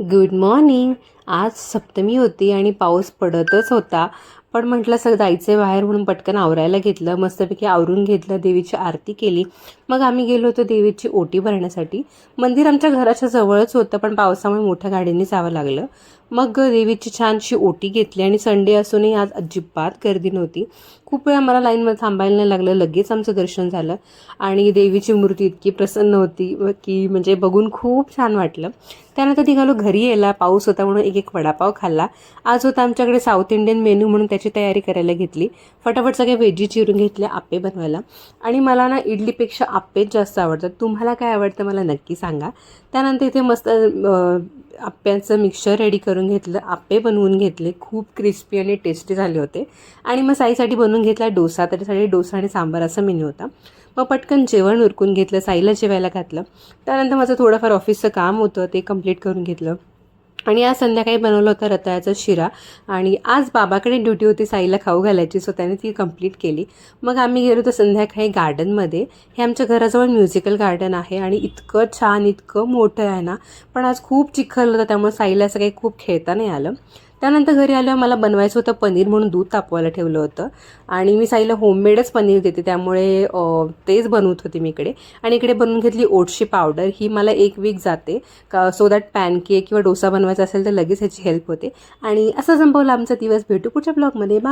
Good morning. आज सप्तमी होती आणि पाऊस पडतच होता. पण म्हटलं सगळं जायचं बाहेर म्हणून पटकन आवरायला घेतलं. मस्तपैकी आवरून घेतलं, देवीची आरती केली. मग आम्ही गेलो होतो देवीची ओटी भरण्यासाठी. मंदिर आमच्या घराच्या जवळच होतं, पण पावसामुळे मोठ्या गाडीने जावं लागलं. मग देवीची छानशी ओटी घेतली आणि संडे असूनही आज अजिबात गर्दी नव्हती. खूप वेळा मला लाईनमध्ये थांबायला नाही लागलं, लगेच आमचं दर्शन झालं. आणि देवीची मूर्ती इतकी प्रसन्न होती की म्हणजे बघून खूप छान वाटलं. त्यानंतर निघालो घरी यायला. पाऊस होता म्हणून एक वडापाव खाल्ला. आज होता आमच्याकडे साऊथ इंडियन मेनू म्हणून त्याची तयारी करायला घेतली. फटाफट सगळे व्हेजी चिरून घेतले आप्पे बनवायला. आणि मला ना इडलीपेक्षा आप्पेच जास्त आवडतात. तुम्हाला काय आवडतं मला नक्की सांगा. त्यानंतर इथे मस्त आप्प्यांचं मिक्सचर रेडी करून घेतलं, आप्पे बनवून घेतले. खूप क्रिस्पी आणि टेस्टी झाले होते. आणि मग साईसाठी बनवून घेतला डोसा. त्याच्यासाठी डोसा आणि सांबार असा मेन्यू होता. मग पटकन जेवण उरकून घेतलं, साईला जेवायला घातलं. त्यानंतर माझं थोडंफार ऑफिसचं काम होतं, ते कंप्लीट करून घेतलं. आणि आज संध्याकाळी बनवलं होतं रताळ्याचा शिरा. आणि आज बाबाकडे ड्युटी होती साईला खाऊ घालायची, सो त्याने ती कंप्लीट केली. मग आम्ही गेलो होतो संध्याकाळी गार्डनमध्ये. हे आमच्या घराजवळ म्युझिकल गार्डन आहे आणि इतकं छान, इतकं मोठं आहे ना. पण आज खूप चिखल होतं, त्यामुळे साईला असं काही खूप खेळता नाही आलं. त्यानंतर घरी आल्यावर मला बनवायचं होतं पनीर, म्हणून दूध तापवायला ठेवलं होतं. आणि मी साईला होममेडच पनीर देते, त्यामुळे तेच बनवत होते मी इकडे. आणि इकडे बनवून घेतली ओट्सची पावडर. ही मला 1 वीक जाते का, सो दॅट पॅनकेक किंवा डोसा बनवायचा असेल तर लगेच ह्याची हेल्प होते. आणि असं संपवलं आमचा दिवस. भेटू पुढच्या ब्लॉगमध्ये. बाय.